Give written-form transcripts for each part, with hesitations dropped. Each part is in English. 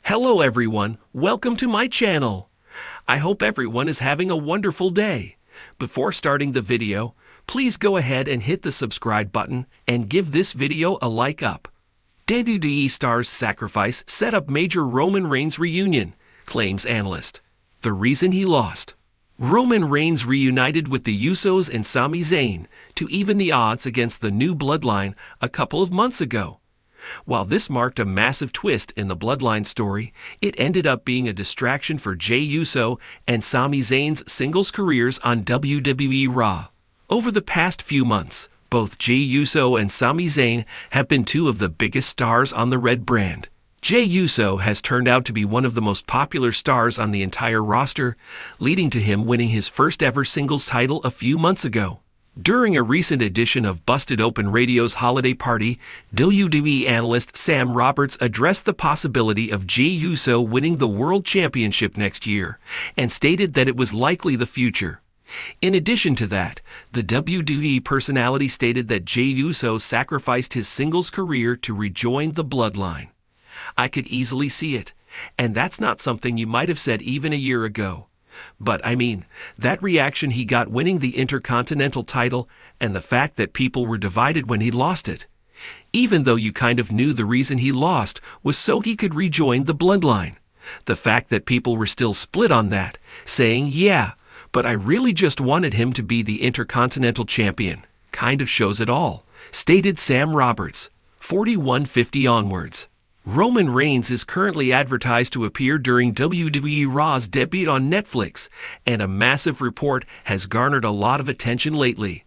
Hello everyone, welcome to my channel. I hope everyone is having a wonderful day. Before starting the video, please go ahead and hit the subscribe button and give this video a like up. WWE star's sacrifice set up major Roman Reigns reunion, claims Analyst. The reason he lost. Roman Reigns reunited with the Usos and Sami Zayn to even the odds against the new Bloodline a couple of months ago. While this marked a massive twist in the Bloodline story, it ended up being a distraction for Jey Uso and Sami Zayn's singles careers on WWE Raw. Over the past few months, both Jey Uso and Sami Zayn have been two of the biggest stars on the Red brand. Jey Uso has turned out to be one of the most popular stars on the entire roster, leading to him winning his first ever singles title a few months ago. During a recent edition of Busted Open Radio's holiday party, WWE analyst Sam Roberts addressed the possibility of Jey Uso winning the World Championship next year and stated that it was likely the future. In addition to that, the WWE personality stated that Jey Uso sacrificed his singles career to rejoin the Bloodline. I could easily see it, and that's not something you might have said even a year ago. But I mean, that reaction he got winning the Intercontinental title and the fact that people were divided when he lost it. Even though you kind of knew the reason he lost was so he could rejoin the Bloodline. The fact that people were still split on that, saying, yeah, but I really just wanted him to be the Intercontinental Champion, kind of shows it all, stated Sam Roberts, 4150 onwards. Roman Reigns is currently advertised to appear during WWE Raw's debut on Netflix, and a massive report has garnered a lot of attention lately.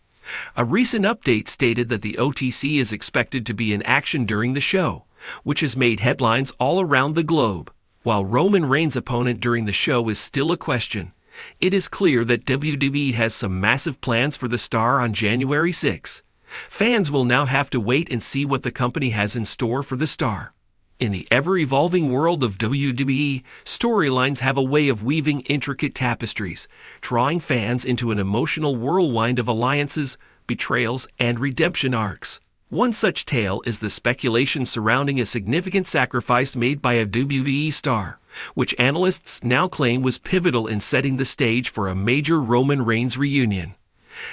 A recent update stated that the OTC is expected to be in action during the show, which has made headlines all around the globe. While Roman Reigns' opponent during the show is still a question, it is clear that WWE has some massive plans for the star on January 6. Fans will now have to wait and see what the company has in store for the star. In the ever-evolving world of WWE, storylines have a way of weaving intricate tapestries, drawing fans into an emotional whirlwind of alliances, betrayals, and redemption arcs. One such tale is the speculation surrounding a significant sacrifice made by a WWE star, which analysts now claim was pivotal in setting the stage for a major Roman Reigns reunion.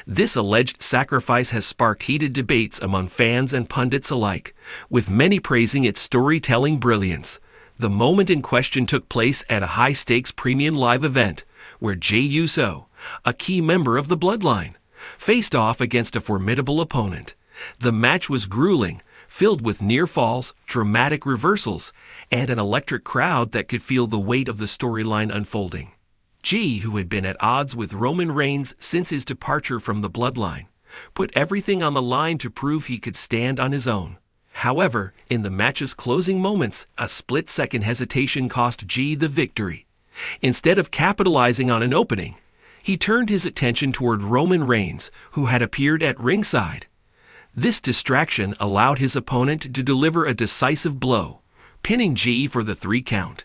This alleged sacrifice has sparked heated debates among fans and pundits alike, with many praising its storytelling brilliance. The moment in question took place at a high-stakes premium live event, where Jey Uso, a key member of the Bloodline, faced off against a formidable opponent. The match was grueling, filled with near falls, dramatic reversals, and an electric crowd that could feel the weight of the storyline unfolding. Jey, who had been at odds with Roman Reigns since his departure from the Bloodline, put everything on the line to prove he could stand on his own. However, in the match's closing moments, a split-second hesitation cost Jey the victory. Instead of capitalizing on an opening, he turned his attention toward Roman Reigns, who had appeared at ringside. This distraction allowed his opponent to deliver a decisive blow, pinning Jey for the 3 count.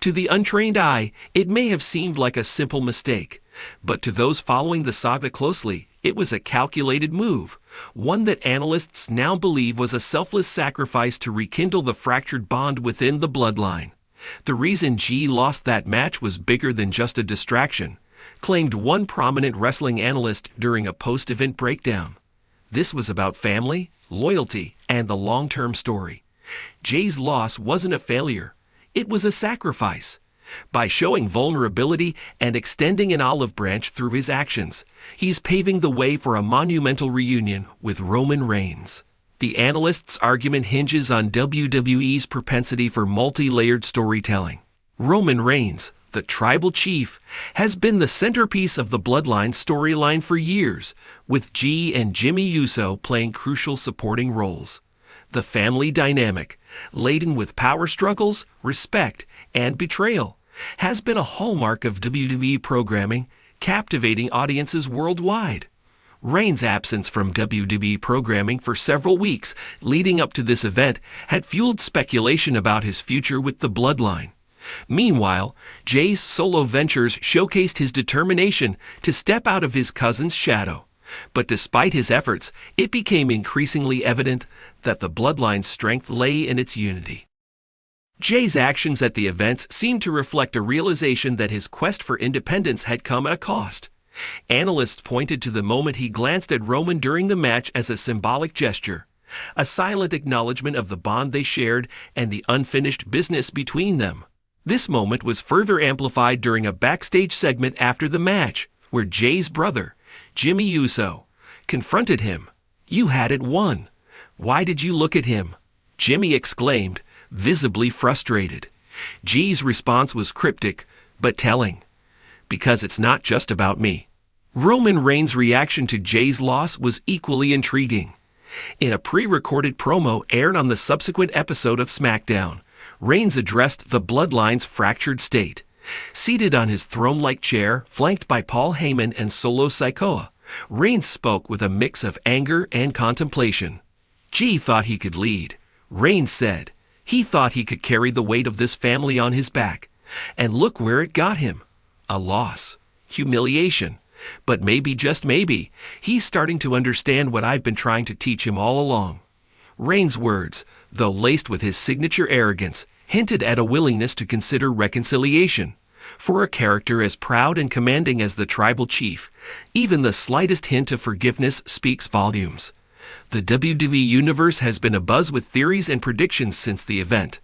To the untrained eye, it may have seemed like a simple mistake, but to those following the saga closely, it was a calculated move, one that analysts now believe was a selfless sacrifice to rekindle the fractured bond within the Bloodline. The reason Jey lost that match was bigger than just a distraction, claimed one prominent wrestling analyst during a post-event breakdown. This was about family, loyalty, and the long-term story. Jey's loss wasn't a failure. It was a sacrifice. By showing vulnerability and extending an olive branch through his actions, he's paving the way for a monumental reunion with Roman Reigns. The analyst's argument hinges on WWE's propensity for multi-layered storytelling. Roman Reigns, the tribal chief, has been the centerpiece of the Bloodline storyline for years, with Jey and Jimmy Uso playing crucial supporting roles. The family dynamic, laden with power struggles, respect, and betrayal, has been a hallmark of WWE programming, captivating audiences worldwide. Reigns' absence from WWE programming for several weeks leading up to this event had fueled speculation about his future with the Bloodline. Meanwhile, Jey's solo ventures showcased his determination to step out of his cousin's shadow. But despite his efforts, it became increasingly evident that the Bloodline's strength lay in its unity. Jey's actions at the event seemed to reflect a realization that his quest for independence had come at a cost. Analyst pointed to the moment he glanced at Roman during the match as a symbolic gesture, a silent acknowledgement of the bond they shared and the unfinished business between them. This moment was further amplified during a backstage segment after the match, where Jey's brother, Jey Uso, confronted him. "You had it won. Why did you look at him?" Jey exclaimed, visibly frustrated. Jey's response was cryptic, but telling. "Because it's not just about me." Roman Reigns' reaction to Jey's loss was equally intriguing. In a pre-recorded promo aired on the subsequent episode of SmackDown, Reigns addressed the Bloodline's fractured state. Seated on his throne-like chair, flanked by Paul Heyman and Solo Sikoa, Reigns spoke with a mix of anger and contemplation. Jey thought he could lead. Reigns said he thought he could carry the weight of this family on his back. And look where it got him. A loss. Humiliation. But maybe, just maybe, he's starting to understand what I've been trying to teach him all along. Reigns' words, though laced with his signature arrogance, hinted at a willingness to consider reconciliation. For a character as proud and commanding as the tribal chief, even the slightest hint of forgiveness speaks volumes. The WWE Universe has been abuzz with theories and predictions since the event.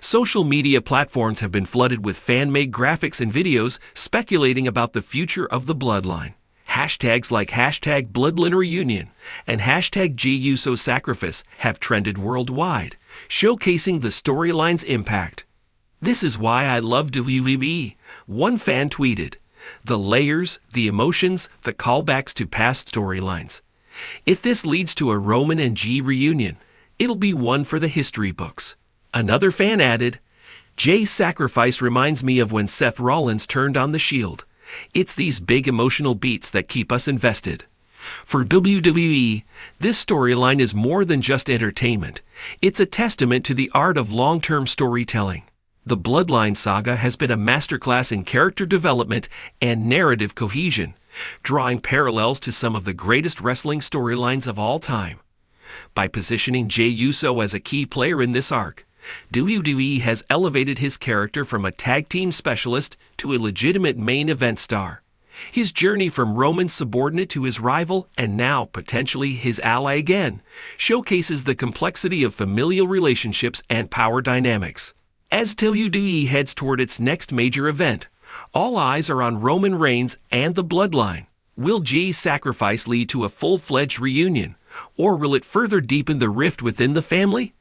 Social media platforms have been flooded with fan-made graphics and videos speculating about the future of the Bloodline. Hashtags like hashtag Bloodline Reunion and hashtag Jey Uso Sacrifice have trended worldwide, showcasing the storyline's impact. "This is why I love WWE," one fan tweeted. "The layers, the emotions, the callbacks to past storylines. If this leads to a Roman and Jey reunion, it'll be one for the history books." Another fan added, "Jey's sacrifice reminds me of when Seth Rollins turned on the Shield. It's these big emotional beats that keep us invested." For WWE, this storyline is more than just entertainment. It's a testament to the art of long-term storytelling. The Bloodline saga has been a masterclass in character development and narrative cohesion, drawing parallels to some of the greatest wrestling storylines of all time. By positioning Jey Uso as a key player in this arc, WWE has elevated his character from a tag team specialist to a legitimate main event star. His journey from Roman's subordinate to his rival, and now potentially his ally again, showcases the complexity of familial relationships and power dynamics. As WWE heads toward its next major event, all eyes are on Roman Reigns and the Bloodline. Will Jey's sacrifice lead to a full-fledged reunion, or will it further deepen the rift within the family?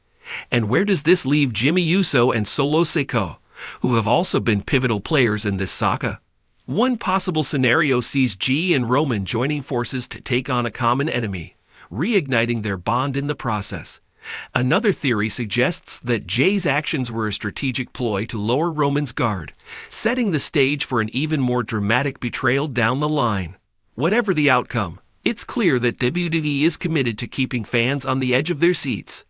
And where does this leave Jey Uso and Solo Sikoa, who have also been pivotal players in this saga? One possible scenario sees Jey and Roman joining forces to take on a common enemy, reigniting their bond in the process. Another theory suggests that Jey's actions were a strategic ploy to lower Roman's guard, setting the stage for an even more dramatic betrayal down the line. Whatever the outcome, it's clear that WWE is committed to keeping fans on the edge of their seats.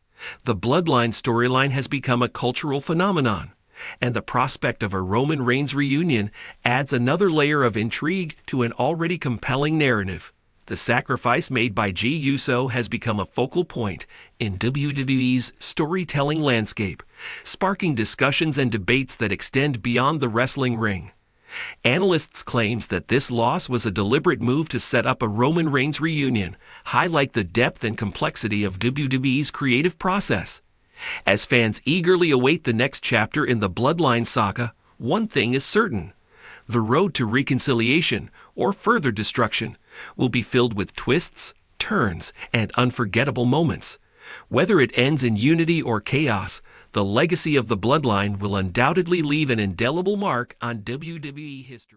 The Bloodline storyline has become a cultural phenomenon, and the prospect of a Roman Reigns reunion adds another layer of intrigue to an already compelling narrative. The sacrifice made by Jey Uso has become a focal point in WWE's storytelling landscape, sparking discussions and debates that extend beyond the wrestling ring. Analysts claims that this loss was a deliberate move to set up a Roman Reigns reunion, highlight the depth and complexity of WWE's creative process. As fans eagerly await the next chapter in the Bloodline saga, one thing is certain: the road to reconciliation, or further destruction, will be filled with twists, turns, and unforgettable moments. Whether it ends in unity or chaos, the legacy of the Bloodline will undoubtedly leave an indelible mark on WWE history.